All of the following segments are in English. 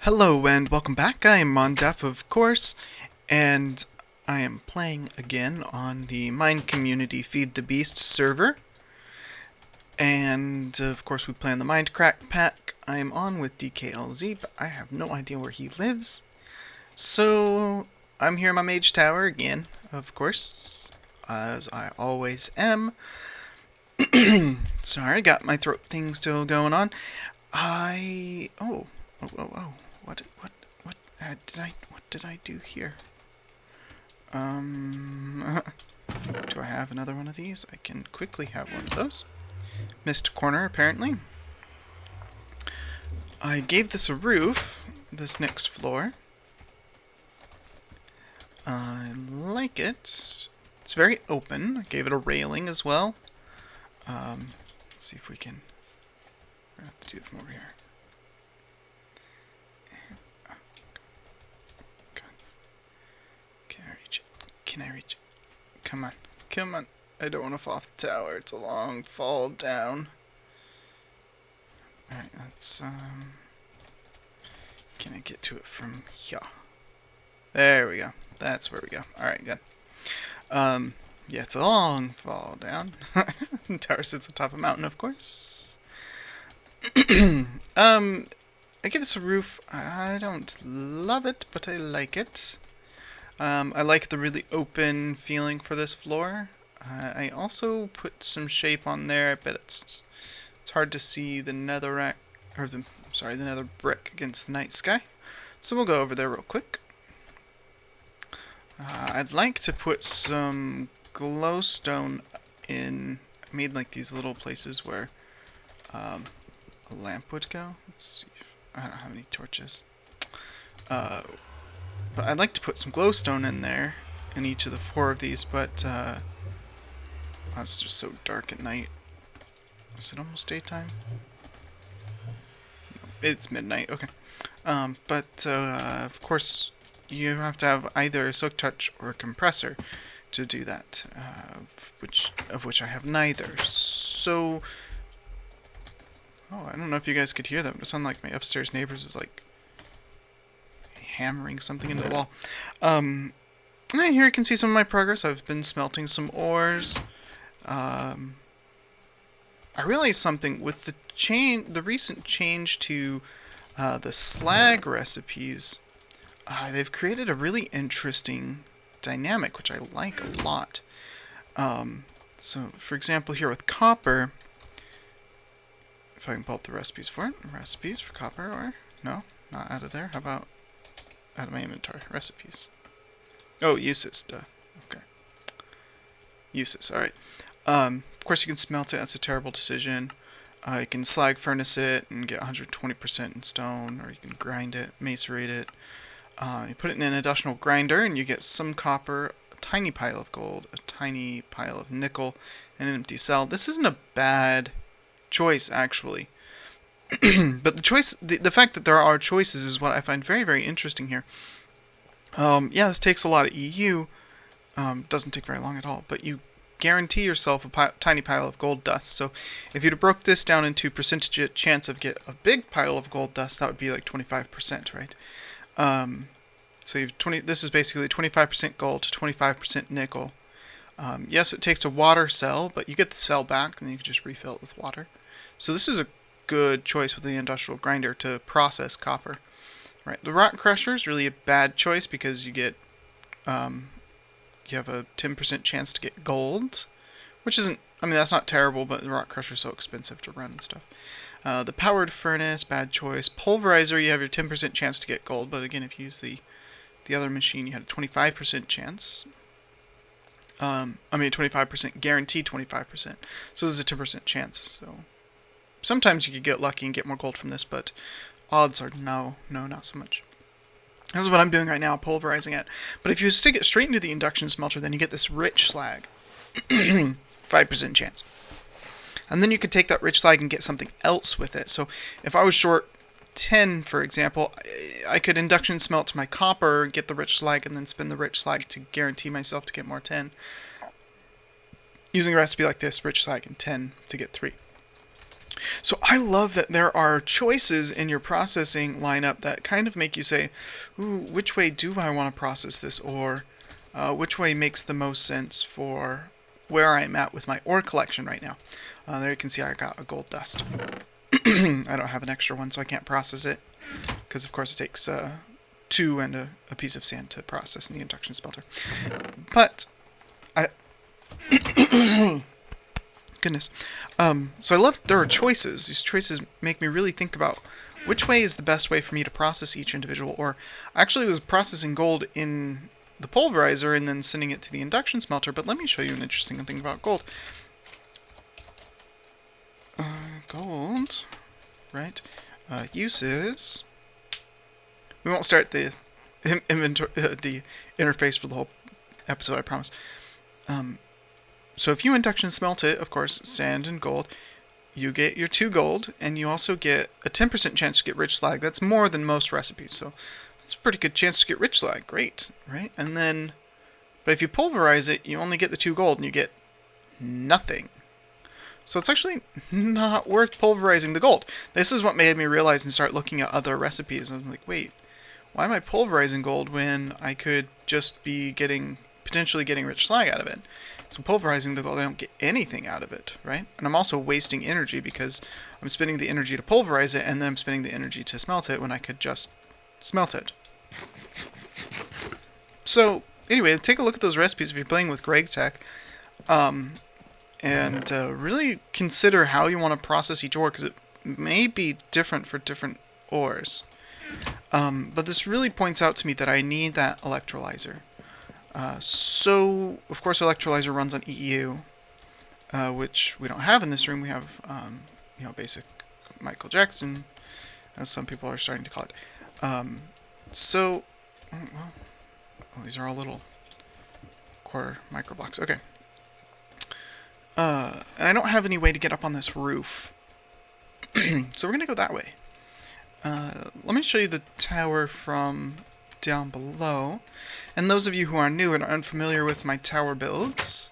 Hello and welcome back. I am Mondef, of course, and I am playing again on the MineCommunity FTB server. And of course we play on the Mindcrack pack. I am on with DKLZ, but I have no idea where he lives. So I'm here in my Mage tower again, of course, as I always am. Sorry, got my throat thing still going on. What did I do here? Do I have another one of these? I can quickly have one of those. Missed corner, apparently. I gave this a roof, this next floor. I like it. It's very open. I gave it a railing as well. Let's see if we can... We're going to have to do it from over here. Can I reach it? Come on. Come on. I don't want to fall off the tower. It's a long fall down. Alright, let's, Can I get to it from here? There we go. That's where we go. Alright, good. Yeah, it's a long fall down. Tower sits on top of a mountain, of course. I give this a roof. I don't love it, but I like it. I like the really open feeling for this floor. I also put some shape on there. I bet it's hard to see the netherrack, or the nether brick against the night sky. So we'll go over there real quick. I'd like to put some glowstone in. I made like these little places where a lamp would go. Let's see if I don't have any torches. But I'd like to put some glowstone in there, in each of the 4 of these, but it's just so dark at night. Is it almost daytime? It's midnight, okay. Of course, you have to have either a silk touch or a compressor to do that, of which I have neither. So, I don't know if you guys could hear that, but it sounded like my upstairs neighbors is like hammering something into the wall. Here you can see some of my progress. I've been smelting some ores. I realized something with the recent change to the slag recipes. They've created a really interesting dynamic, which I like a lot. So, for example, here with copper, if I can pull up the recipes for it. Recipes for copper ore? No, not out of there. How about out of my inventory? Recipes. Oh, uses. Duh. Okay. Uses. Alright. Of course, you can smelt it. That's a terrible decision. You can slag furnace it and get 120% in stone, or you can grind it, macerate it. You put it in an industrial grinder, and you get some copper, a tiny pile of gold, a tiny pile of nickel, and an empty cell. This isn't a bad choice, actually. But the fact that there are choices is what I find very, very interesting here. Yeah, this takes a lot of EU. Doesn't take very long at all, but you guarantee yourself a tiny pile of gold dust. So if you'd have broke this down into percentage chance of get a big pile of gold dust, that would be like 25%, right? So you've this is basically 25% gold to 25% nickel. Yes, it takes a water cell, but you get the cell back, and then you can just refill it with water. So this is a good choice with the industrial grinder to process copper. Right, the rock crusher is really a bad choice because you get you have a 10% chance to get gold, which isn't. I mean, that's not terrible, but the rock crusher is so expensive to run and stuff. The powered furnace, bad choice. Pulverizer, you have your 10% chance to get gold, but again, if you use the other machine, you had a 25% chance. 25% guaranteed 25%. So this is a 10% chance. So sometimes you could get lucky and get more gold from this, but odds are no, not so much. This is what I'm doing right now, pulverizing it. But if you stick it straight into the induction smelter, then you get this rich slag. 5% chance. And then you could take that rich slag and get something else with it. So if I was short 10, for example, I could induction smelt my copper, get the rich slag, and then spin the rich slag to guarantee myself to get more 10. Using a recipe like this, rich slag and 10 to get 3. So I love that there are choices in your processing lineup that kind of make you say, ooh, which way do I want to process this, or which way makes the most sense for where I'm at with my ore collection right now. There you can see I got a gold dust. I don't have an extra one, so I can't process it, because of course it takes 2 and a piece of sand to process in the induction smelter. But I goodness. So I love there are choices. These choices make me really think about which way is the best way for me to process each individual ore. I actually was processing gold in the pulverizer and then sending it to the induction smelter, but let me show you an interesting thing about gold. Gold, right? Uses. We won't start the inventory, the interface for the whole episode, I promise. So if you induction smelt it, of course, sand and gold, you get your 2 gold, and you also get a 10% chance to get rich slag. That's more than most recipes, so that's a pretty good chance to get rich slag. Great, right? And then, but if you pulverize it, you only get the 2 gold, and you get nothing. So it's actually not worth pulverizing the gold. This is what made me realize and start looking at other recipes. I'm like, wait, why am I pulverizing gold when I could just be potentially getting rich slag out of it? So pulverizing the gold, I don't get anything out of it, right? And I'm also wasting energy because I'm spending the energy to pulverize it, and then I'm spending the energy to smelt it when I could just smelt it. So anyway, take a look at those recipes if you're playing with Gregtech, and really consider how you want to process each ore, because it may be different for different ores. But this really points out to me that I need that electrolyzer. So, of course, electrolyzer runs on EU, which we don't have in this room. We have, basic Michael Jackson, as some people are starting to call it. These are all little quarter micro blocks. Okay. And I don't have any way to get up on this roof. So we're going to go that way. Let me show you the tower from down below. And those of you who are new and are unfamiliar with my tower builds,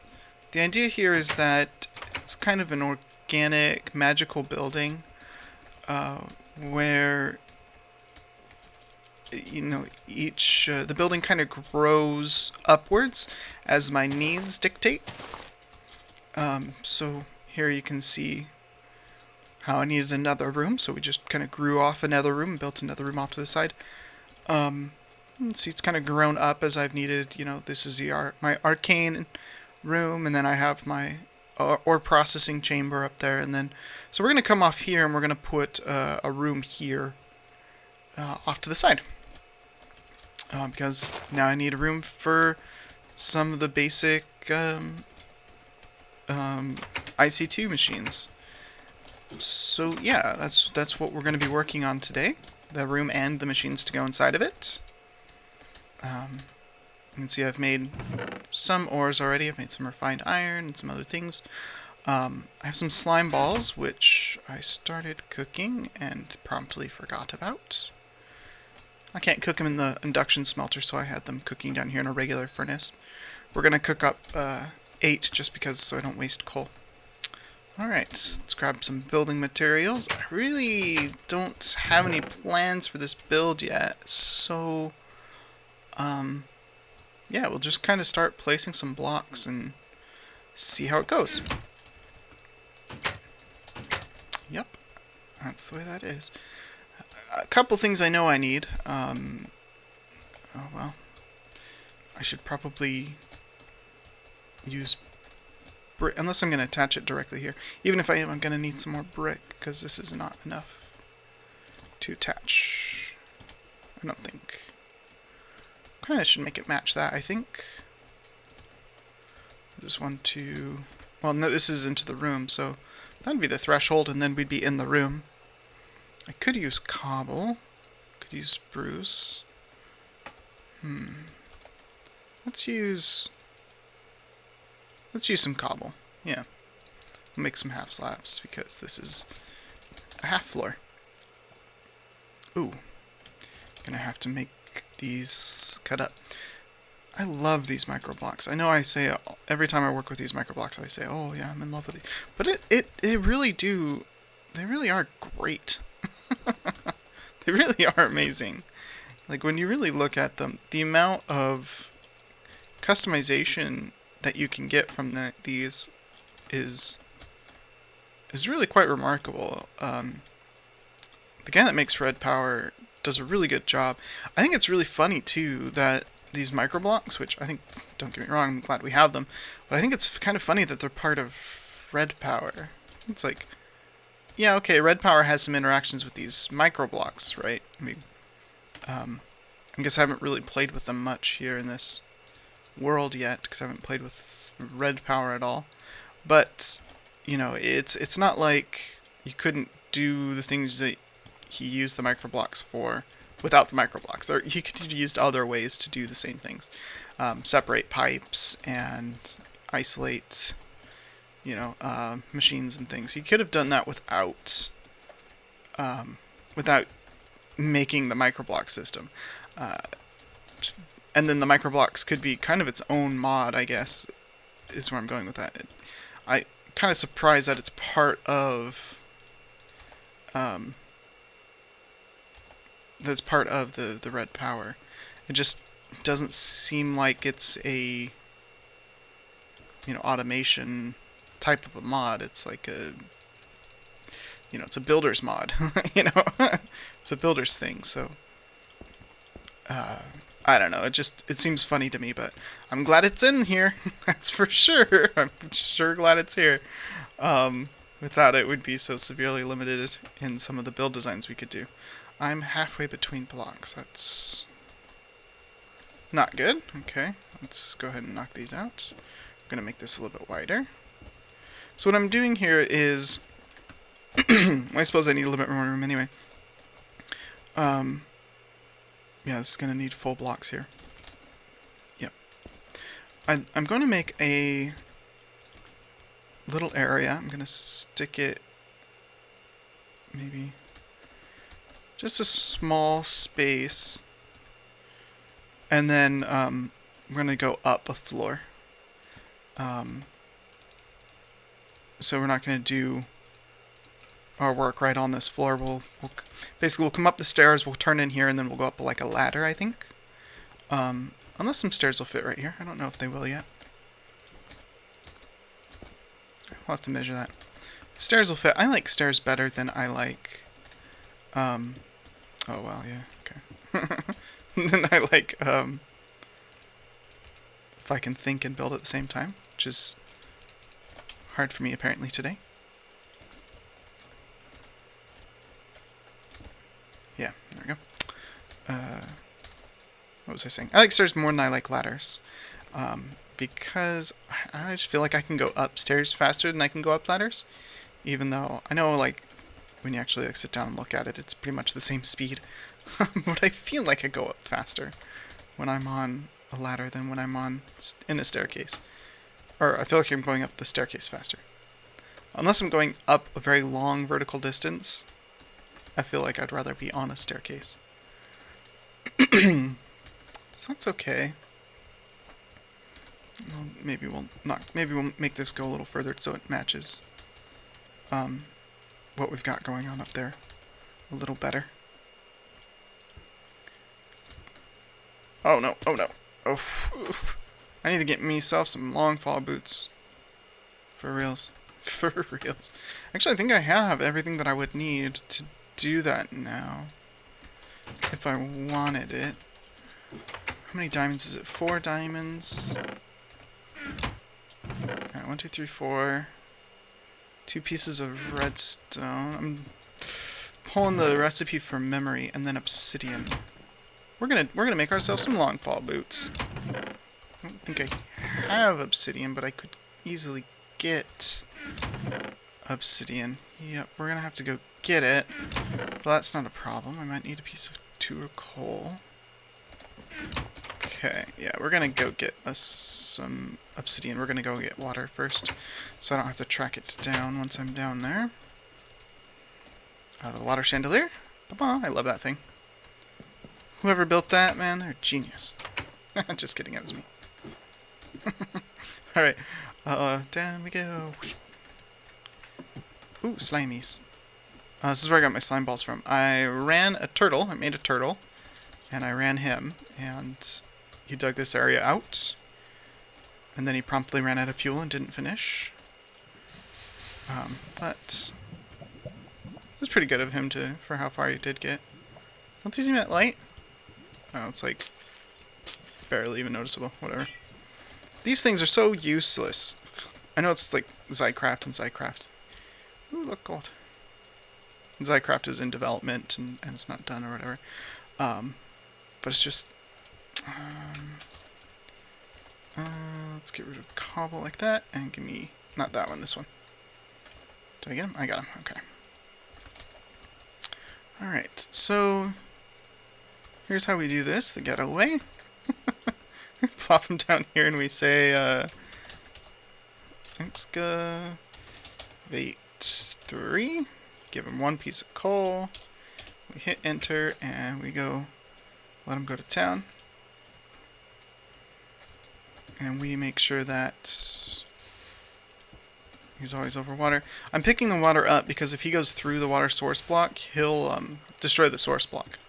the idea here is that it's kind of an organic, magical building where the building kind of grows upwards as my needs dictate. So here you can see how I needed another room, so we just kind of grew off another room and built another room off to the side. See, it's kind of grown up as I've needed. This is my arcane room, and then I have my ore processing chamber up there, and then so we're going to come off here and we're going to put a room here off to the side, because now I need a room for some of the basic IC2 machines. So yeah, that's what we're going to be working on today. The room and the machines to go inside of it. You can see I've made some ores already. I've made some refined iron and some other things. I have some slime balls, which I started cooking and promptly forgot about. I can't cook them in the induction smelter, so I had them cooking down here in a regular furnace. We're going to cook up 8 just because, so I don't waste coal. Alright, let's grab some building materials. I really don't have any plans for this build yet, so yeah, we'll just kind of start placing some blocks and see how it goes. Yep, that's the way that is. A couple things I know I need. Oh well, I should probably use brick, unless I'm going to attach it directly here. Even if I am, I'm going to need some more brick, because this is not enough to attach. I don't think. Kind of should make it match that, I think. There's 1, 2... Well, no, this is into the room, so that would be the threshold, and then we'd be in the room. I could use cobble. Could use spruce. Let's use some cobble. Yeah. We'll make some half slabs, because this is a half floor. Ooh. Gonna have to make these cut up. I love these micro blocks. I know I say every time I work with these micro blocks, I say, oh yeah, I'm in love with these. But it really do they really are great. They really are amazing. Like, when you really look at them, the amount of customization that you can get from these is really quite remarkable. The guy that makes Red Power does a really good job. I think it's really funny, too, that these microblocks, which I think, don't get me wrong, I'm glad we have them, but I think it's kind of funny that they're part of Red Power. It's like, yeah, okay, Red Power has some interactions with these microblocks, right? I mean, I guess I haven't really played with them much here in this world yet, because I haven't played with Red Power at all. But, you know, it's not like you couldn't do the things that he used the microblocks for without the microblocks. He could have used other ways to do the same things. Separate pipes and isolate, you know, machines and things. He could have done that without making the microblock system. And then the microblocks could be kind of its own mod, I guess, is where I'm going with that. I kind of surprised that it's part of the Red Power. It just doesn't seem like it's a, you know, automation type of a mod. It's like a, you know, it's a builder's mod. You know, it's a builder's thing. So I don't know. It seems funny to me, but I'm glad it's in here. That's for sure. I'm sure glad it's here. Without it, we'd be so severely limited in some of the build designs we could do. I'm halfway between blocks. That's not good. Okay, let's go ahead and knock these out. I'm going to make this a little bit wider. So what I'm doing here is, I suppose I need a little bit more room anyway. Yeah, this is going to need full blocks here. Yep. I'm going to make a little area. I'm going to stick it maybe just a small space. And then we're going to go up a floor. So we're not going to do our work right on this floor. We'll come up the stairs, we'll turn in here, and then we'll go up like a ladder, I think. Unless some stairs will fit right here. I don't know if they will yet. We'll have to measure that. Stairs will fit. I like stairs better than I like... oh, well, yeah, okay. Then I like, if I can think and build at the same time, which is hard for me apparently today. Yeah, there we go. What was I saying? I like stairs more than I like ladders. Because I just feel like I can go upstairs faster than I can go up ladders. Even though, I know, like, when you actually like sit down and look at it, it's pretty much the same speed. But I feel like I go up faster when I'm on a ladder than when I'm in a staircase. Or I feel like I'm going up the staircase faster. Unless I'm going up a very long vertical distance, I feel like I'd rather be on a staircase. So that's okay. Well, maybe we'll make this go a little further so it matches what we've got going on up there a little better. Oh no, oh no. Oh, oof. I need to get myself some long fall boots. For reals. For reals. Actually, I think I have everything that I would need to do that now. If I wanted it. How many diamonds is it? 4 diamonds. Alright, 1, 2, 3, 4. 2 pieces of redstone. I'm pulling the recipe from memory, and then obsidian. We're gonna make ourselves some long fall boots. I don't think I have obsidian, but I could easily get obsidian. Yep, we're gonna have to go get it. But that's not a problem. I might need a piece of 2 coal. Okay, yeah, we're gonna go get us some obsidian. We're gonna go get water first, so I don't have to track it down once I'm down there. Out of the water chandelier. Ba-ba, I love that thing. Whoever built that, man, they're a genius. Just kidding, that was me. Alright, down we go. Ooh, slimies. This is where I got my slime balls from. I ran a turtle. I made a turtle, and I ran him, and he dug this area out, and then he promptly ran out of fuel and didn't finish. But it was pretty good of him for how far he did get. Don't you see that light? Oh, it's like barely even noticeable. Whatever. These things are so useless. I know it's like Zycraft and Zycraft. Ooh, look, gold. Zycraft is in development and it's not done or whatever. But it's just... let's get rid of cobble like that and give me... Not that one, this one. Did I get him? I got him. Okay. Alright, so... Here's how we do this, the getaway. Plop him down here and we say, excavate 3. Give him 1 piece of coal. We hit enter and we go, let him go to town. And we make sure that he's always over water. I'm picking the water up because if he goes through the water source block, he'll destroy the source block.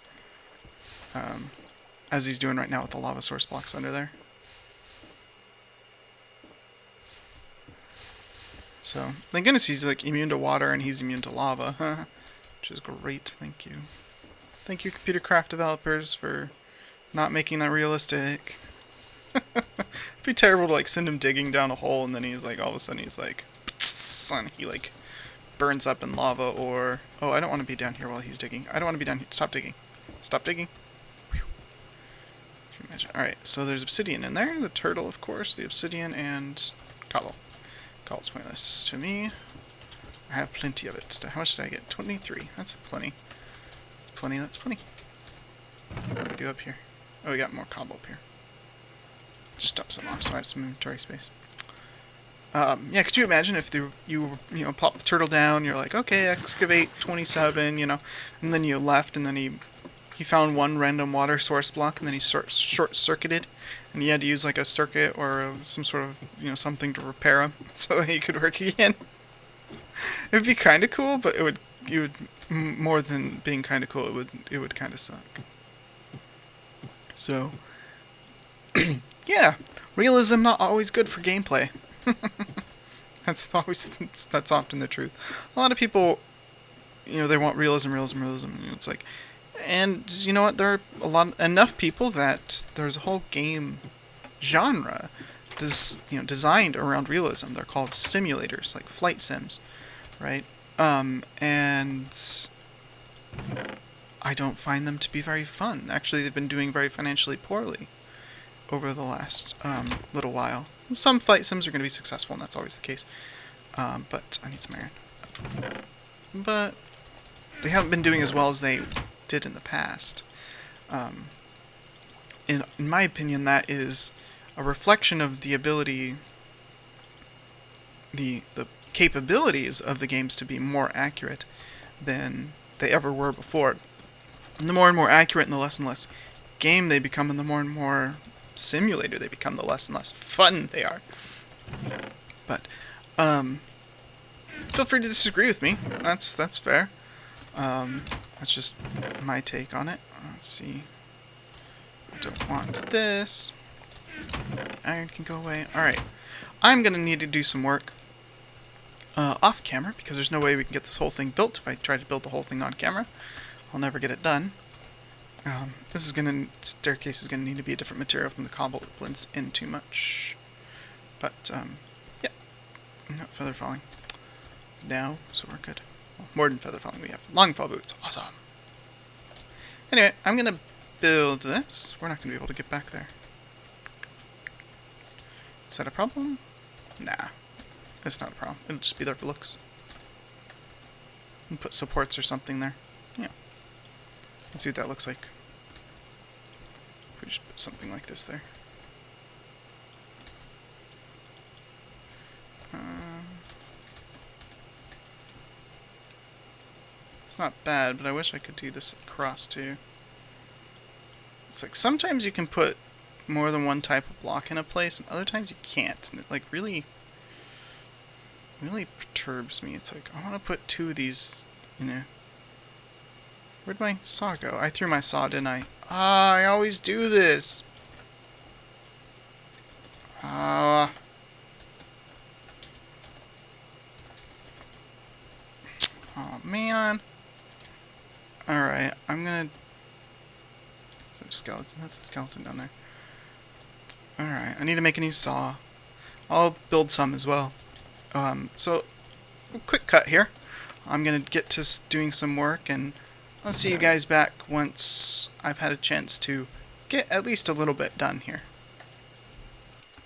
As he's doing right now with the lava source blocks under there. So, thank goodness he's like immune to water and he's immune to lava, which is great. Thank you. Thank you, computer craft developers, for not making that realistic. It'd be terrible to like send him digging down a hole and then he's like, all of a sudden he's like, and he like burns up in lava, or, oh, I don't want to be down here while he's digging. I don't want to be down here. Stop digging. Stop digging. Alright, so there's obsidian in there, the turtle of course, the obsidian, and cobble. Cobble's pointless to me. I have plenty of it. How much did I get? 23. That's plenty. That's plenty, that's plenty. What do we do up here? Oh, we got more cobble up here. Just dump some off so I have some inventory space. Yeah, could you imagine if you plop the turtle down, you're like, okay, excavate 27, and then you left, and then he found one random water source block, and then he short-circuited, and you had to use like a circuit or some sort of something to repair him so that he could work again. It would be kind of cool, but you would more than being kind of cool, it would kind of suck. So, yeah, realism not always good for gameplay. That's often the truth. A lot of people, they want realism. It's like. And you know what? There are enough people that there's a whole game genre designed around realism. They're called simulators, like flight sims, right? And I don't find them to be very fun. Actually, they've been doing very financially poorly over the last little while. Some flight sims are going to be successful, and that's always the case. But I need some iron. But they haven't been doing as well as they did in the past. In my opinion, that is a reflection of the ability, the capabilities of the games to be more accurate than they ever were before. And the more and more accurate and the less game they become, and the more and more simulator they become, the less and less fun they are. But feel free to disagree with me. That's fair. That's just my take on it. Let's see. I don't want this. The iron can go away. Alright. I'm going to need to do some work off camera, because there's no way we can get this whole thing built. If I try to build the whole thing on camera, I'll never get it done. Staircase is going to need to be a different material from the cobble. It blends in too much. But, yeah. No feather falling now, so we're good. More than feather falling, we have long fall boots. Awesome. Anyway, I'm going to build this. We're not going to be able to get back there. Is that a problem? Nah. It's not a problem. It'll just be there for looks. And put supports or something there. Yeah. Let's see what that looks like. We just put something like this there. It's not bad, but I wish I could do this across too. It's like sometimes you can put more than one type of block in a place, and other times you can't. And it like really perturbs me. It's like I want to put 2 of these, Where'd my saw go? I threw my saw, didn't I? Ah, I always do this. Ah. Oh, man. Alright, I'm gonna... Skeleton. That's a skeleton down there. Alright, I need to make a new saw. I'll build some as well. So, quick cut here. I'm gonna get to doing some work, and I'll see you guys back once I've had a chance to get at least a little bit done here.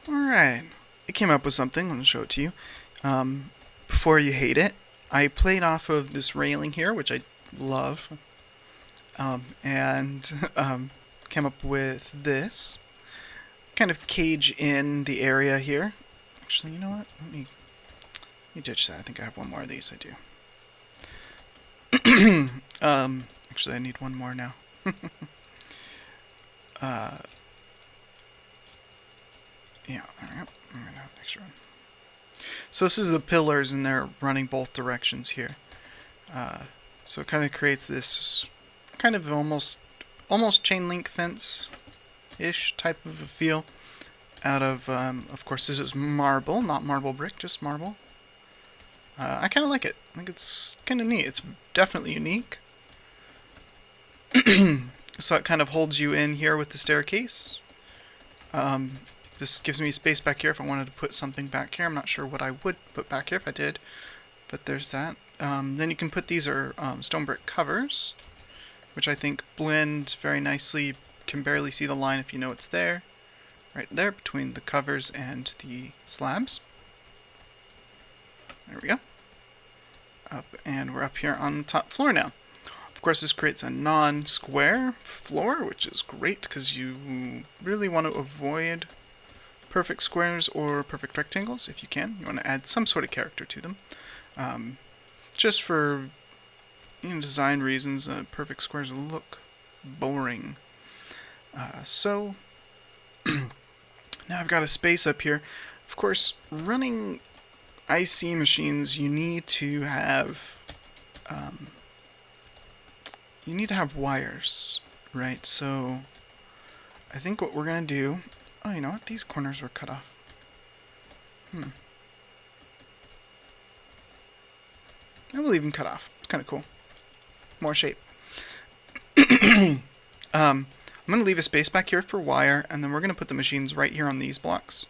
Alright, I came up with something. I'm gonna show it to you. Before you hate it, I played off of this railing here, which I love, and came up with this kind of cage in the area here. Actually, you know what? Let me ditch that. I think I have one more of these. I do. Actually, I need one more now. Yeah, there we go. I'm gonna have an extra one. So this is the pillars, and they're running both directions here. So it kind of creates this kind of almost chain link fence-ish type of a feel out of course, this is marble, not marble brick, just marble. I kind of like it. I think it's kind of neat. It's definitely unique. So it kind of holds you in here with the staircase. This gives me space back here if I wanted to put something back here. I'm not sure what I would put back here if I did, but there's that. Then you can put these are stone brick covers, which I think blend very nicely. You can barely see the line if you know it's there. Right there between the covers and the slabs. There we go. And we're up here on the top floor now. Of course, this creates a non-square floor, which is great because you really want to avoid perfect squares or perfect rectangles if you can. You want to add some sort of character to them. Just for design reasons, perfect squares look boring. So now I've got a space up here. Of course, running IC machines, you need to have wires, right? So I think what we're gonna do. Oh, you know what? These corners were cut off. I will leave them cut off. It's kind of cool. More shape. I'm going to leave a space back here for wire, and then we're going to put the machines right here on these blocks.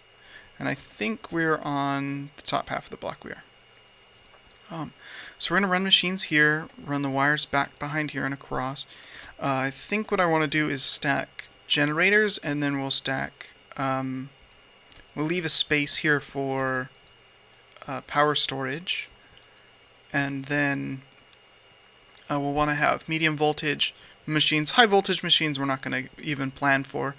And I think we're on the top half of the block we are. So we're going to run machines here, run the wires back behind here and across. I think what I want to do is stack generators, and then we'll stack... we'll leave a space here for power storage, and then we'll want to have medium voltage machines. High voltage machines we're not going to even plan for.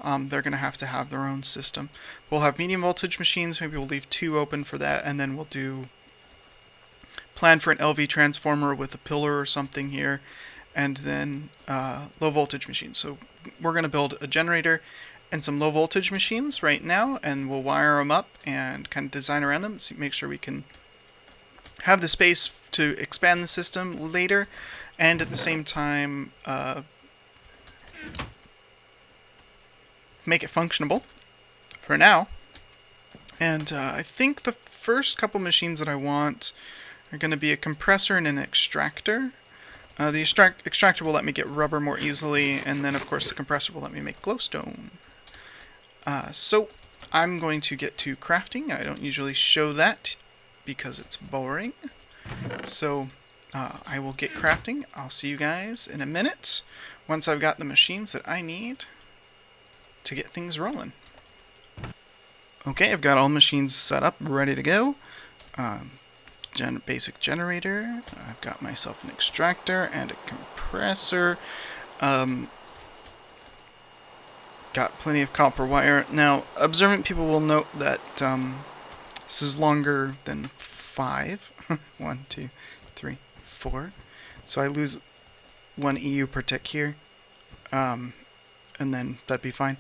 They're going to have their own system. We'll have medium voltage machines. Maybe we'll leave 2 open for that, and then we'll plan for an LV transformer with a pillar or something here, and then low voltage machines. So we're going to build a generator and some low voltage machines right now, and we'll wire them up and kind of design around them, so make sure we can have the space to expand the system later, and at the same time make it functionable for now. And I think the first couple machines that I want are going to be a compressor and an extractor. The extractor will let me get rubber more easily, and then of course the compressor will let me make glowstone. So I'm going to get to crafting. I don't usually show that because it's boring. So I will get crafting. I'll see you guys in a minute once I've got the machines that I need to get things rolling. Okay, I've got all machines set up, ready to go. Basic generator. I've got myself an extractor and a compressor. Got plenty of copper wire. Now, observant people will note that this is longer than 5. 1, 2, 3, 4. So I lose 1 EU per tick here. And then that'd be fine.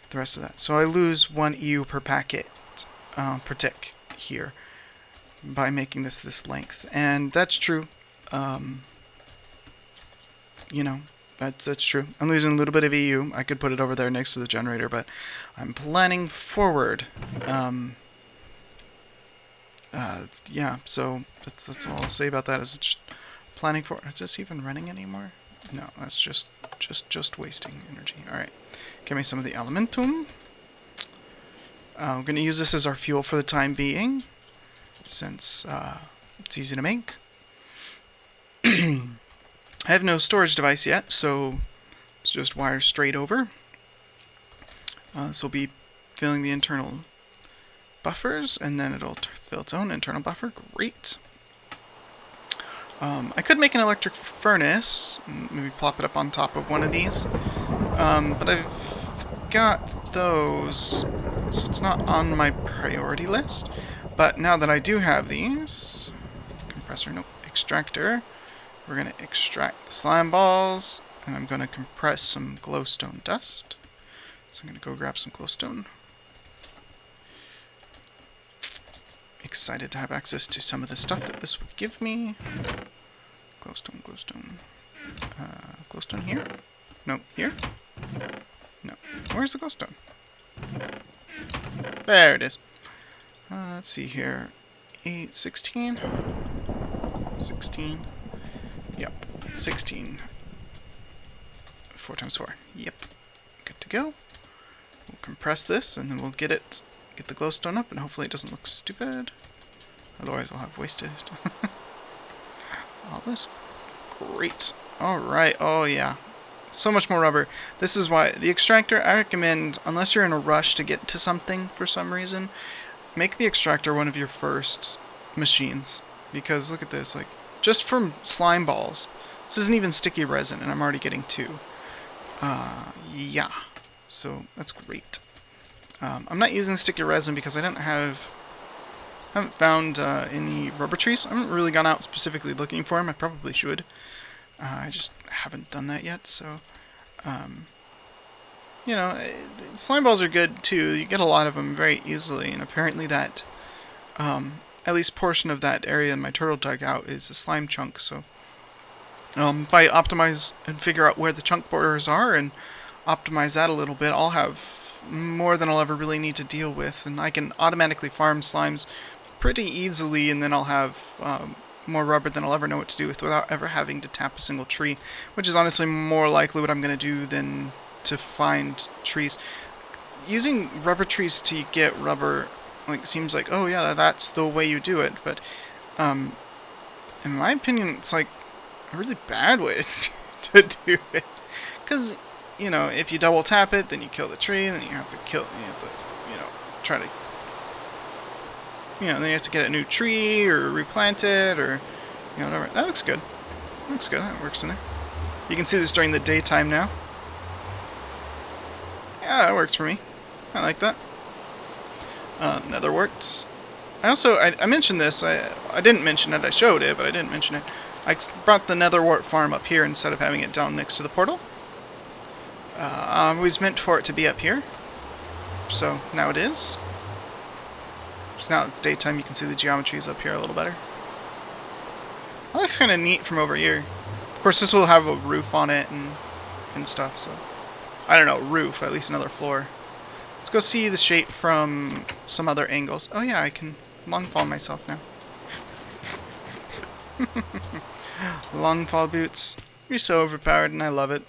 The rest of that. So I lose 1 EU per packet per tick here by making this length. And that's true. you know, that's true. I'm losing a little bit of EU. I could put it over there next to the generator, but I'm planning forward. Yeah, so that's all I'll say about that. Is just planning for. Is this even running anymore? No, that's just wasting energy. All right, give me some of the elementum. I'm gonna use this as our fuel for the time being, since it's easy to make. I have no storage device yet, so it's just wire straight over. This will be filling the internal buffers, and then it'll fill its own internal buffer. Great. I could make an electric furnace, and maybe plop it up on top of one of these, but I've got those, so it's not on my priority list. But now that I do have these, compressor, nope, extractor, we're going to extract the slime balls, and I'm going to compress some glowstone dust. So I'm going to go grab some glowstone. Excited to have access to some of the stuff that this will give me. Glowstone. Glowstone here? No, here? No. Where's the glowstone? There it is. Let's see here. 8, 16. 16. Yep. 16. 4 times 4. Yep. Good to go. We'll compress this, and then we'll get the glowstone up, and hopefully it doesn't look stupid. Otherwise I'll have wasted all this. Great. Alright. Oh yeah. So much more rubber. This is why the extractor, I recommend, unless you're in a rush to get to something for some reason, make the extractor one of your first machines. Because look at this, like, just from slime balls. This isn't even sticky resin, and I'm already getting 2. Yeah. So that's great. I'm not using sticky resin because I haven't found any rubber trees. I haven't really gone out specifically looking for them. I probably should. I just haven't done that yet. So, you know, slime balls are good too. You get a lot of them very easily, and apparently that, at least portion of that area in my turtle dugout is a slime chunk. So, if I optimize and figure out where the chunk borders are and optimize that a little bit, I'll have more than I'll ever really need to deal with, and I can automatically farm slimes pretty easily, and then I'll have more rubber than I'll ever know what to do with without ever having to tap a single tree, which is honestly more likely what I'm going to do than to find trees. Using rubber trees to get rubber, like, seems like, oh yeah, that's the way you do it, but in my opinion, it's like a really bad way to do it, because, you know, if you double tap it, then you kill the tree, then you have to try to, then you have to get a new tree, or replant it, or, whatever. That looks good. Looks good, that works in there. You can see this during the daytime now. Yeah, that works for me. I like that. Nether works. I mentioned this, I didn't mention it, I showed it, but I didn't mention it. I brought the netherwort farm up here instead of having it down next to the portal. I was meant for it to be up here, so now it is. So now it's daytime, you can see the geometries up here a little better. That looks kind of neat from over here. Of course, this will have a roof on it and stuff, so... I don't know, roof, at least another floor. Let's go see the shape from some other angles. Oh yeah, I can long fall myself now. Long fall boots. You're so overpowered, and I love it.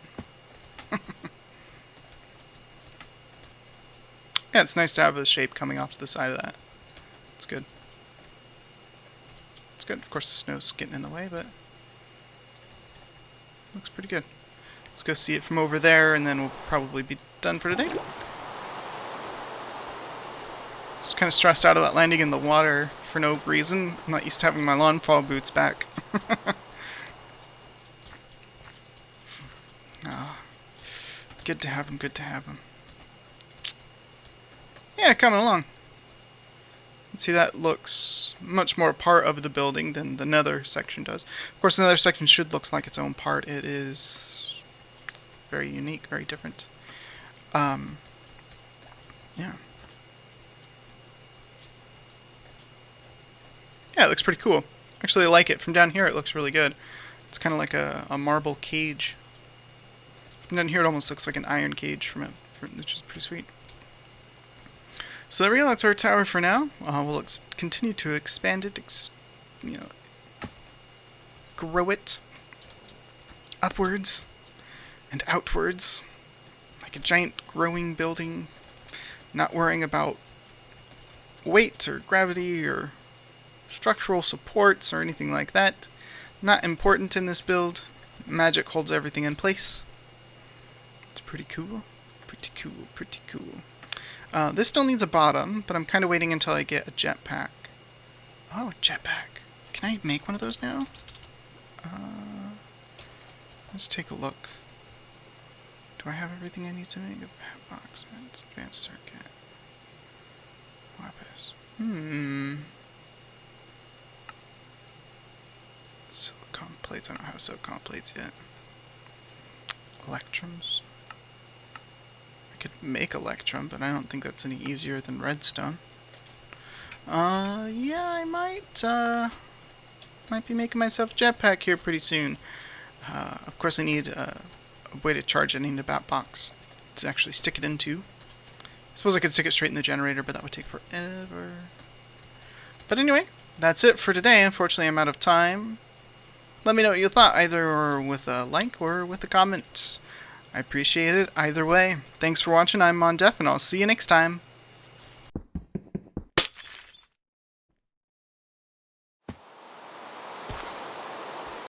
Yeah, it's nice to have a shape coming off to the side of that. It's good. It's good. Of course, the snow's getting in the way, but looks pretty good. Let's go see it from over there, and then we'll probably be done for today. Just kind of stressed out about landing in the water for no reason. I'm not used to having my lawn fall boots back. Oh, good to have them, good to have them. Yeah, coming along. See, that looks much more part of the building than the nether section does. Of course, the nether section should look like its own part. It is very unique, very different. Yeah. Yeah, it looks pretty cool. Actually, I like it. From down here, it looks really good. It's kind of like a marble cage And then here it almost looks like an iron cage from it, which is pretty sweet. So there we go, that's our tower for now. We'll continue to expand it, grow it upwards and outwards like a giant growing building, not worrying about weight or gravity or structural supports or anything like that. Not important in this build. Magic holds everything in place. It's pretty cool. Pretty cool, pretty cool. This still needs a bottom, but I'm kind of waiting until I get a jetpack. Oh, jetpack. Can I make one of those now? Let's take a look. Do I have everything I need to make a bat box? Advanced circuit. Lapis. Silicon plates. I don't have silicon plates yet. Electrums. I could make electrum, but I don't think that's any easier than redstone. Yeah, I might be making myself a jetpack here pretty soon. Of course, I need a way to charge it. I need a bat box to actually stick it into. I suppose I could stick it straight in the generator, but that would take forever. But anyway, that's it for today. Unfortunately, I'm out of time. Let me know what you thought, either with a like or with a comment. I appreciate it either way. Thanks for watching. I'm Mondef, and I'll see you next time.